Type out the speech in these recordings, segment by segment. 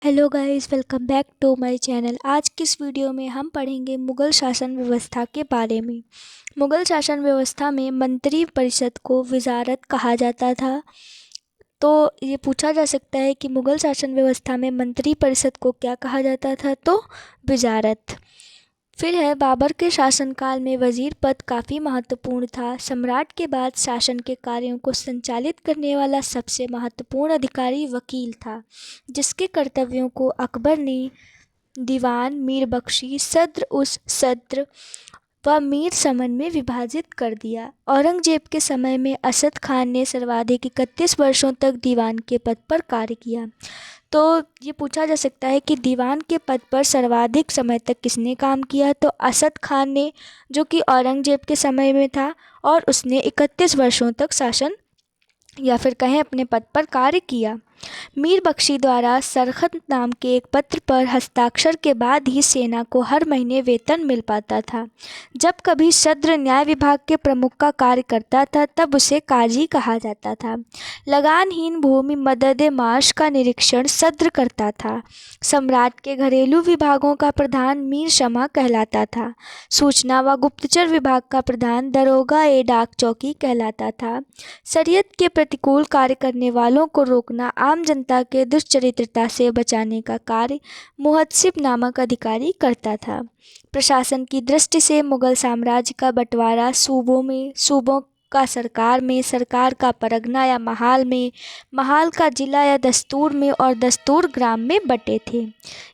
Hello guys, welcome back to my channel. आज की इस वीडियो में हम पढ़ेंगे मुग़ल शासन व्यवस्था के बारे में। मुग़ल शासन व्यवस्था में मंत्री परिषद को वज़ारत कहा जाता था। तो ये पूछा जा सकता है कि मुग़ल शासन व्यवस्था में मंत्री परिषद को क्या कहा जाता था, तो वज़ारत। फिर है, बाबर के शासनकाल में वज़ीर पद काफ़ी महत्वपूर्ण था। सम्राट के बाद शासन के कार्यों को संचालित करने वाला सबसे महत्वपूर्ण अधिकारी वकील था, जिसके कर्तव्यों को अकबर ने दीवान, मीर बख्शी, सद्र उस सद्र व मीर समन में विभाजित कर दिया। औरंगजेब के समय में असद खान ने सर्वाधिक 31 वर्षों तक दीवान के पद पर कार्य किया। तो ये पूछा जा सकता है कि दीवान के पद पर सर्वाधिक समय तक किसने काम किया, तो असद खान ने, जो कि औरंगजेब के समय में था, और उसने 31 वर्षों तक शासन या फिर कहें अपने पद पर कार्य किया। मीर बख्शी द्वारा सरखत नाम के एक पत्र पर हस्ताक्षर के बाद ही सेना को हर महीने वेतन मिल पाता था। जब कभी सद्र न्याय विभाग के प्रमुख का कार्य करता था, तब उसे काजी कहा जाता था। लगानहीन भूमि मदद माश का निरीक्षण सद्र करता था। सम्राट के घरेलू विभागों का प्रधान मीर शमा कहलाता था। सूचना व गुप्तचर विभाग का प्रधान दरोगा ए डाक चौकी कहलाता था। शरीयत के प्रतिकूल कार्य करने वालों को रोकना, आम जनता के दुष्चरित्रता से बचाने का कार्य मुहतसिब नामक अधिकारी करता था। प्रशासन की दृष्टि से मुगल साम्राज्य का बंटवारा सूबों में, सूबों का सरकार में, सरकार का परगना या महाल में, महाल का जिला या दस्तूर में और दस्तूर ग्राम में बटे थे।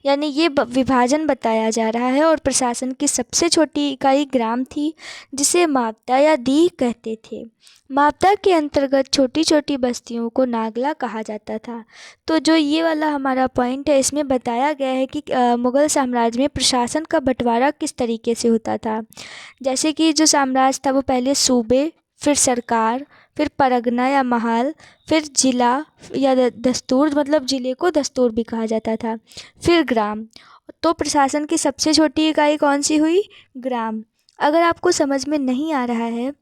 यानी ये विभाजन बताया जा रहा है। और प्रशासन की सबसे छोटी इकाई ग्राम थी, जिसे मावता या दीह कहते थे। मावता के अंतर्गत छोटी छोटी बस्तियों को नागला कहा जाता था। तो जो ये वाला हमारा पॉइंट है, इसमें बताया गया है कि मुग़ल साम्राज्य में प्रशासन का बंटवारा किस तरीके से होता था। जैसे कि जो साम्राज्य था वो पहले सूबे, फिर सरकार, फिर परगना या महाल, फिर जिला या दस्तूर, मतलब ज़िले को दस्तूर भी कहा जाता था, फिर ग्राम। तो प्रशासन की सबसे छोटी इकाई कौन सी हुई? ग्राम। अगर आपको समझ में नहीं आ रहा है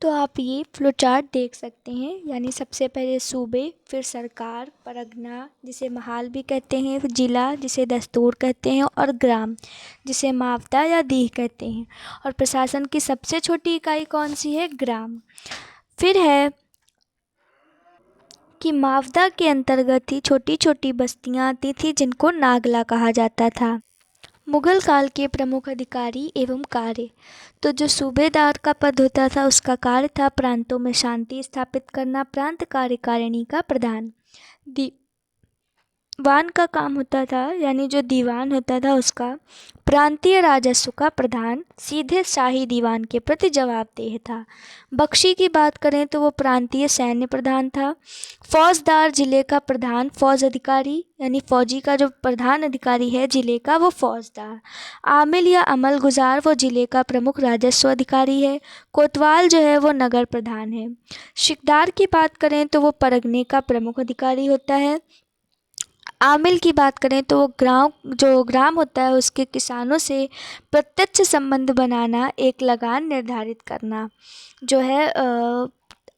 तो आप ये फ्लो चार्ट देख सकते हैं। यानी सबसे पहले सूबे, फिर सरकार, परगना जिसे महाल भी कहते हैं, फिर जिला जिसे दस्तूर कहते हैं, और ग्राम जिसे मावता या दीह कहते हैं। और प्रशासन की सबसे छोटी इकाई कौन सी है? ग्राम। फिर है कि मावता के अंतर्गत ही छोटी छोटी बस्तियां आती थी, जिनको नागला कहा जाता था। मुग़ल काल के प्रमुख अधिकारी एवं कार्य। तो जो सूबेदार का पद होता था, उसका कार्य था प्रांतों में शांति स्थापित करना, प्रांत कार्यकारिणी का प्रधान। दीवान का काम होता था, यानी जो दीवान होता था उसका प्रांतीय राजस्व का प्रधान सीधे शाही दीवान के प्रति जवाबदेह था। बख्शी की बात करें तो वो प्रांतीय सैन्य प्रधान था। फौजदार जिले का प्रधान, फौज अधिकारी यानी फौजी का जो प्रधान अधिकारी है जिले का, वो फौजदार। आमिल या अमल गुजार वो जिले का प्रमुख राजस्व अधिकारी है। कोतवाल जो है वो नगर प्रधान है। शिकदार की बात करें तो वो परगने का प्रमुख अधिकारी होता है। आमिल की बात करें तो वो ग्राम होता है उसके किसानों से प्रत्यक्ष संबंध बनाना, एक लगान निर्धारित करना। जो है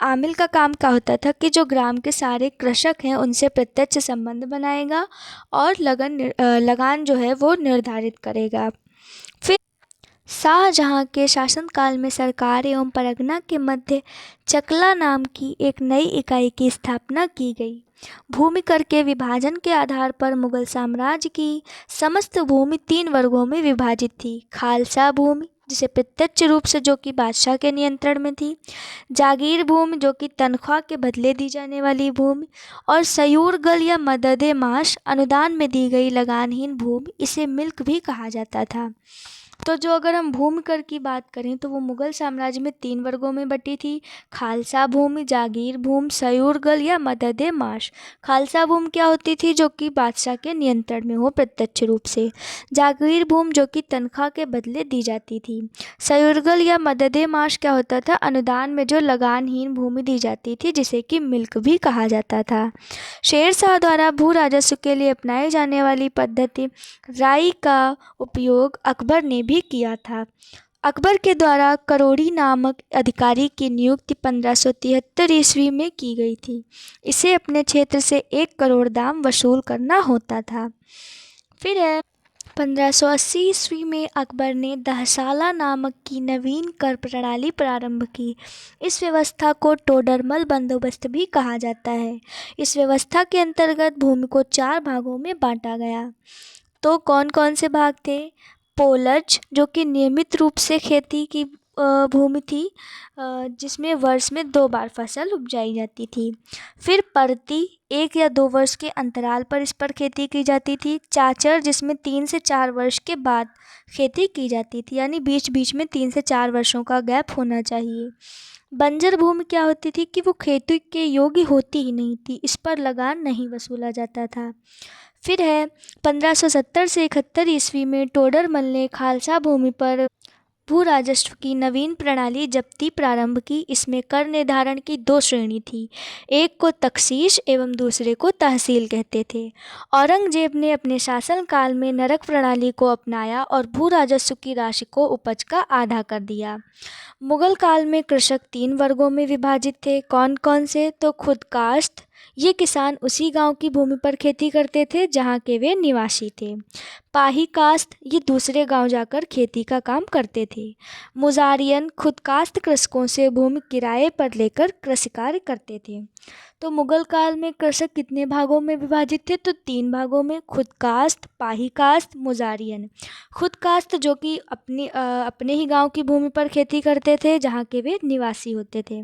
आमिल का काम क्या होता था कि जो ग्राम के सारे कृषक हैं उनसे प्रत्यक्ष संबंध बनाएगा और लगान जो है वो निर्धारित करेगा। फिर शाहजहाँ के शासनकाल में सरकार एवं परगना के मध्य चकला नाम की एक नई इकाई की स्थापना की गई। भूमि कर के विभाजन के आधार पर मुगल साम्राज्य की समस्त भूमि 3 वर्गों में विभाजित थी। खालसा भूमि, जिसे प्रत्यक्ष रूप से जो कि बादशाह के नियंत्रण में थी, जागीर भूमि जो कि तनख्वाह के बदले दी जाने वाली भूमि, और सयूरगल या मददे माश अनुदान में दी गई लगानहीन भूमि, इसे मिल्क भी कहा जाता था। तो जो अगर हम भूमि कर की बात करें तो वो मुग़ल साम्राज्य में 3 वर्गों में बटी थी। खालसा भूमि, जागीर भूमि, सयूरगल या मददे माश। खालसा भूमि क्या होती थी? जो कि बादशाह के नियंत्रण में हो प्रत्यक्ष रूप से। जागीर भूमि जो कि तनख्वाह के बदले दी जाती थी। सयूरगल या मददे माश क्या होता था? अनुदान में जो लगानहीन भूमि दी जाती थी, जिसे कि मिल्क भी कहा जाता था। शेरशाह द्वारा भू राजस्व के लिए अपनाई जाने वाली पद्धति राई का उपयोग अकबर ने भी किया था। अकबर के द्वारा करोड़ी नामक अधिकारी की नियुक्ति 1573 ईस्वी में की गई थी। इसे अपने क्षेत्र से 1 करोड़ दाम वसूल करना होता था। फिर है 1580 ईस्वी में अकबर ने दहसाला नामक की नवीन कर प्रणाली प्रारंभ की। इस व्यवस्था को टोडरमल बंदोबस्त भी कहा जाता है। इस व्यवस्था के अंतर्गत भूमि को 4 भागों में बांटा गया। तो कौन कौन से भाग थे? पोलज, जो कि नियमित रूप से खेती की भूमि थी, जिसमें वर्ष में 2 बार फसल उपजाई जाती थी। फिर परती, 1 या 2 वर्ष के अंतराल पर इस पर खेती की जाती थी। चाचर, जिसमें 3 से 4 वर्ष के बाद खेती की जाती थी, यानी बीच बीच में 3 से 4 वर्षों का गैप होना चाहिए। बंजर भूमि क्या होती थी कि वो खेती के योग्य होती ही नहीं थी, इस पर लगान नहीं वसूला जाता था। फिर है 1570 से 71 ईस्वी में टोडरमल ने खालसा भूमि पर भू राजस्व की नवीन प्रणाली जब्ती प्रारंभ की। इसमें कर निर्धारण की 2 श्रेणी थी, एक को तखसीस एवं दूसरे को तहसील कहते थे। औरंगजेब ने अपने शासनकाल में नरक प्रणाली को अपनाया और भू राजस्व की राशि को उपज का आधा कर दिया। मुगल काल में कृषक 3 वर्गों में विभाजित थे। कौन कौन से? तो खुदकाश्त, ये किसान उसी गांव की भूमि पर खेती करते थे जहां के वे निवासी थे। पाही कास्त, ये दूसरे गांव जाकर खेती का काम करते थे। मुजारियन, खुदकास्त कृषकों से भूमि किराए पर लेकर कृषि कार्य करते थे। तो मुगल काल में कृषक कितने भागों में विभाजित थे? तो 3 भागों में, खुदकास्त, पाही कास्त, मुजारियन। खुदकास्त जो कि अपने ही गांव की भूमि पर खेती करते थे जहां के वे निवासी होते थे।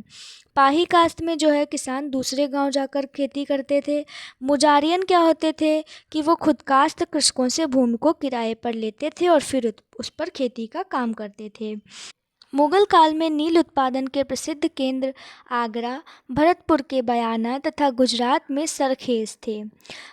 पाही कास्त में जो है किसान दूसरे गांव जाकर खेती करते थे। मुजारियन क्या होते थे कि वो खुदकास्त कृषकों से भूमि को किराए पर लेते थे और फिर उस पर खेती का काम करते थे। मुगल काल में नील उत्पादन के प्रसिद्ध केंद्र आगरा, भरतपुर के बयाना तथा गुजरात में सरखेज थे।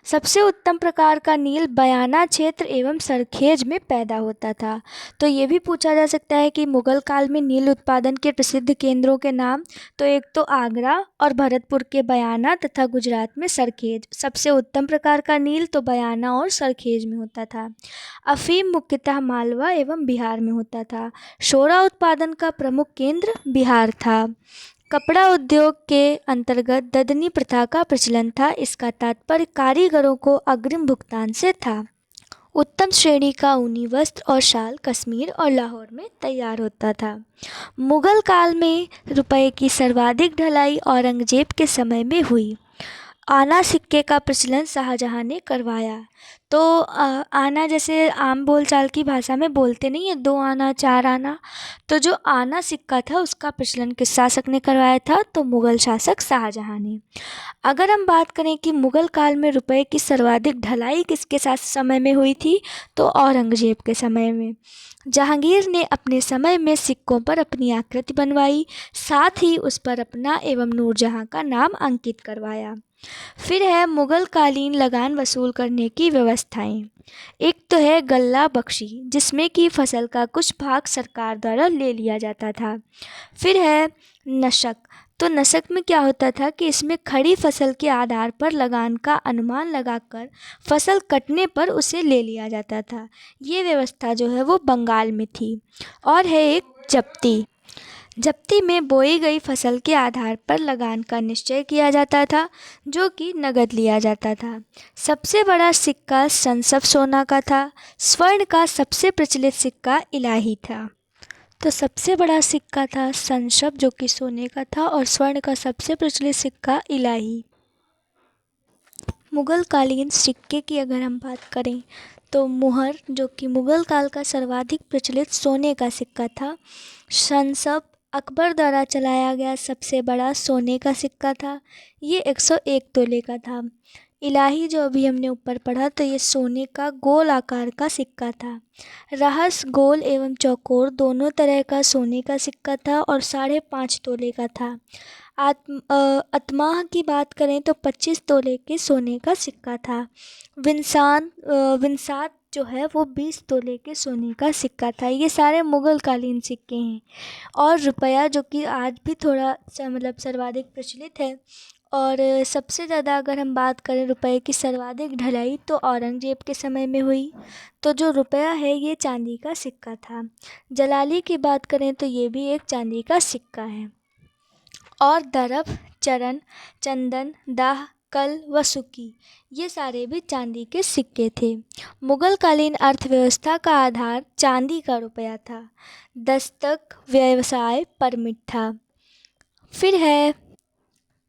सबसे उत्तम प्रकार का नील बयाना क्षेत्र एवं सरखेज में पैदा होता था। तो ये भी पूछा जा सकता है कि मुगल काल में नील उत्पादन के प्रसिद्ध केंद्रों के नाम। तो एक तो आगरा और भरतपुर के बयाना तथा गुजरात में सरखेज। सबसे उत्तम प्रकार का नील तो बयाना और सरखेज में होता था। अफीम मुख्यतः मालवा एवं बिहार में होता था। शोरा उत्पादन का प्रमुख केंद्र बिहार था। कपड़ा उद्योग के अंतर्गत ददनी प्रथा का प्रचलन था। इसका तात्पर्य कारीगरों को अग्रिम भुगतान से था। उत्तम श्रेणी का ऊनी वस्त्र और शाल कश्मीर और लाहौर में तैयार होता था। मुगल काल में रुपये की सर्वाधिक ढलाई औरंगजेब के समय में हुई। आना सिक्के का प्रचलन शाहजहां ने करवाया। तो आना जैसे आम बोलचाल की भाषा में बोलते नहीं है, 2 आना 4 आना, तो जो आना सिक्का था उसका प्रचलन किस शासक ने करवाया था? तो मुगल शासक शाहजहां ने। अगर हम बात करें कि मुगल काल में रुपए की सर्वाधिक ढलाई किसके समय में हुई थी, तो औरंगजेब के समय में। जहांगीर ने अपने समय में सिक्कों पर अपनी आकृति बनवाई, साथ ही उस पर अपना एवं नूरजहां का नाम अंकित करवाया। फिर है मुगल कालीन लगान वसूल करने की व्यवस्थाएं। एक तो है गल्ला बख्शी, जिसमें कि फसल का कुछ भाग सरकार द्वारा ले लिया जाता था। फिर है नशक। तो नशक में क्या होता था कि इसमें खड़ी फसल के आधार पर लगान का अनुमान लगाकर फसल कटने पर उसे ले लिया जाता था। ये व्यवस्था जो है वो बंगाल में थी। और है एक जप्ती। जप्ती में बोई गई फसल के आधार पर लगान का निश्चय किया जाता था, जो कि नगद लिया जाता था। सबसे बड़ा सिक्का संसव सोना का था। स्वर्ण का सबसे प्रचलित सिक्का इलाही था। तो सबसे बड़ा सिक्का था संसव, जो कि सोने का था, और स्वर्ण का सबसे प्रचलित सिक्का इलाही। मुगल कालीन सिक्के की अगर हम बात करें तो मुहर, जो कि मुगल काल का सर्वाधिक प्रचलित सोने का सिक्का था। संसव अकबर द्वारा चलाया गया सबसे बड़ा सोने का सिक्का था। ये 101 तोले का था। इलाही जो अभी हमने ऊपर पढ़ा, तो ये सोने का गोल आकार का सिक्का था। रहस गोल एवं चौकोर दोनों तरह का सोने का सिक्का था और 5.5 तोले का था। अतमाह की बात करें तो 25 तोले के सोने का सिक्का था। विंसात जो है वो 20 तोले के सोने का सिक्का था। ये सारे मुगल कालीन सिक्के हैं। और रुपया, जो कि आज भी थोड़ा मतलब सर्वाधिक प्रचलित है, और सबसे ज़्यादा अगर हम बात करें रुपए की सर्वाधिक ढलाई तो औरंगज़ेब के समय में हुई। तो जो रुपया है ये चांदी का सिक्का था। जलाली की बात करें तो ये भी एक चांदी का सिक्का है। और दरफ, चरण, चंदन, दाह, कल व सुकी ये सारे भी चांदी के सिक्के थे। मुगल कालीन अर्थव्यवस्था का आधार चांदी का रुपया था। दस्तक व्यवसाय परमिट था। फिर है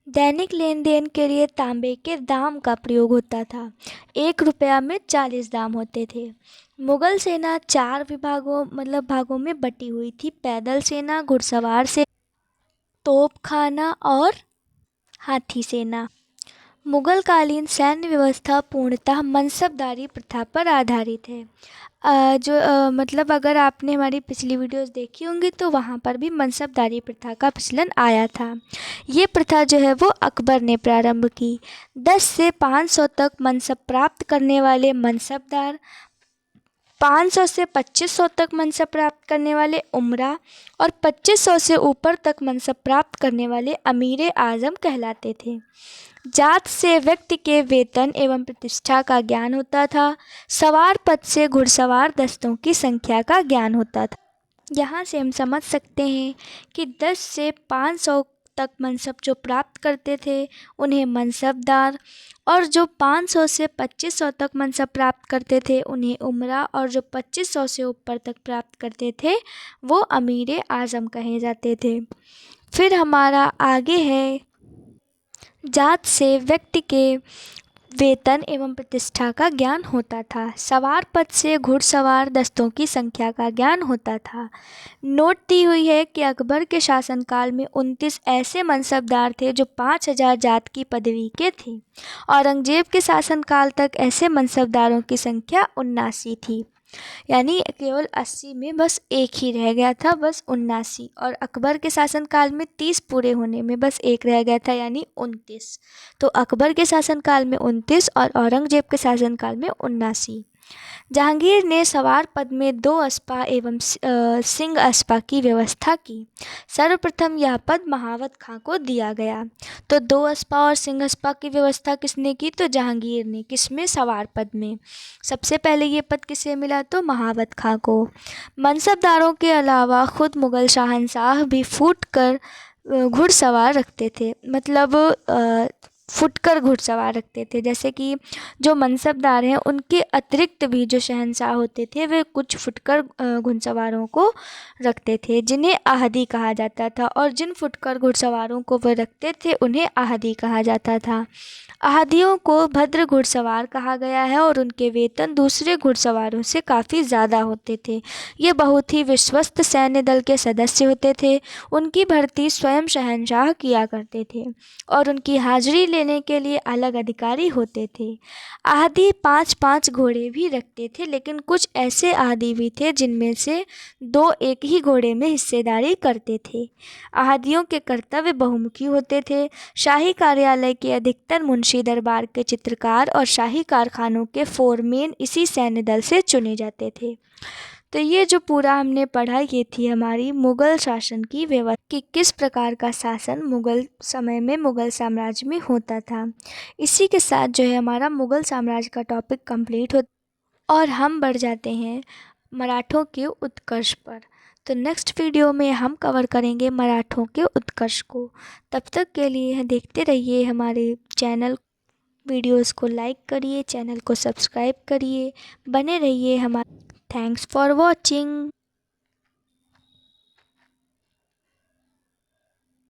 दैनिक लेन देन के लिए तांबे के दाम का प्रयोग होता था। 1 रुपया में 40 दाम होते थे। मुगल सेना 4 विभागों भागों में बटी हुई थी। पैदल सेना, घुड़सवार सेना, तोपखाना और हाथी सेना। मुगल कालीन सैन्य व्यवस्था पूर्णतः मनसबदारी प्रथा पर आधारित है। अगर आपने हमारी पिछली वीडियोस देखी होंगी तो वहाँ पर भी मनसबदारी प्रथा का प्रचलन आया था। ये प्रथा जो है वो अकबर ने प्रारंभ की। 10 से 500 तक मनसब प्राप्त करने वाले मनसबदार, 500 से 2500 तक मनसब प्राप्त करने वाले उमरा और 2500 से ऊपर तक मनसब प्राप्त करने वाले अमीर आज़म कहलाते थे। जात से व्यक्ति के वेतन एवं प्रतिष्ठा का ज्ञान होता था। सवार पद से घुड़सवार दस्तों की संख्या का ज्ञान होता था। यहाँ से हम समझ सकते हैं कि 10 से 500 तक मनसब जो प्राप्त करते थे उन्हें मनसबदार, और जो 500 से 2500 तक मनसब प्राप्त करते थे उन्हें उमरा, और जो 2500 से ऊपर तक प्राप्त करते थे वो अमीर आज़म कहे जाते थे। फिर हमारा आगे है जात से व्यक्ति के वेतन एवं प्रतिष्ठा का ज्ञान होता था। सवार पद से घुड़सवार दस्तों की संख्या का ज्ञान होता था। नोट दी हुई है कि अकबर के शासनकाल में 29 ऐसे मनसबदार थे जो 5000 जात की पदवी के थे। औरंगजेब के शासनकाल तक ऐसे मनसबदारों की संख्या 79 थी। यानी केवल 80 में बस एक ही रह गया था, बस 79। और अकबर के शासनकाल में 30 पूरे होने में बस एक रह गया था, यानी 29। तो अकबर के शासनकाल में 29 और औरंगजेब के शासनकाल में 79। जहांगीर ने सवार पद में 2 अस्पा एवं सिंह अस्पा की व्यवस्था की। सर्वप्रथम यह पद महावत खां को दिया गया। तो 2 अस्पा और सिंह अस्पा की व्यवस्था किसने की? तो जहांगीर ने। किसमें? सवार पद में। सबसे पहले ये पद किसे मिला? तो महावत खां को। मनसबदारों के अलावा खुद मुगल शहंशाह भी फूट कर घुड़सवार रखते थे, फुटकर घुड़सवार रखते थे। जैसे कि जो मनसबदार हैं उनके अतिरिक्त भी जो शहंशाह होते थे वे कुछ फुटकर घुड़सवारों को रखते थे, जिन्हें आहदी कहा जाता था। और जिन फुटकर घुड़सवारों को वे रखते थे उन्हें आहदी कहा जाता था। आहदियों को भद्र घुड़सवार कहा गया है और उनके वेतन दूसरे घुड़सवारों से काफ़ी ज़्यादा होते थे। ये बहुत ही विश्वस्त सैन्य दल के सदस्य होते थे। उनकी भर्ती स्वयं शहंशाह किया करते थे और उनकी हाजिरी लेने के लिए अलग अधिकारी होते थे। आहदी 5-5 घोड़े भी रखते थे, लेकिन कुछ ऐसे आहदी भी थे जिनमें से 2 एक ही घोड़े में हिस्सेदारी करते थे। आहदियों के कर्तव्य बहुमुखी होते थे। शाही कार्यालय के अधिकतर मुंशी दरबार के चित्रकार और शाही कारखानों के फोरमैन इसी सैन्य दल से चुने जाते थे। तो ये जो पूरा हमने पढ़ा ये थी हमारी मुग़ल शासन की व्यवस्था कि किस प्रकार का शासन मुग़ल समय में मुग़ल साम्राज्य में होता था। इसी के साथ जो है हमारा मुग़ल साम्राज्य का टॉपिक कंप्लीट होता और हम बढ़ जाते हैं मराठों के उत्कर्ष पर। तो नेक्स्ट वीडियो में हम कवर करेंगे मराठों के उत्कर्ष को। तब तक के लिए देखते रहिए हमारे चैनल, वीडियोस को लाइक करिए, चैनल को सब्सक्राइब करिए, बने रहिए हमारे। Thanks for watching.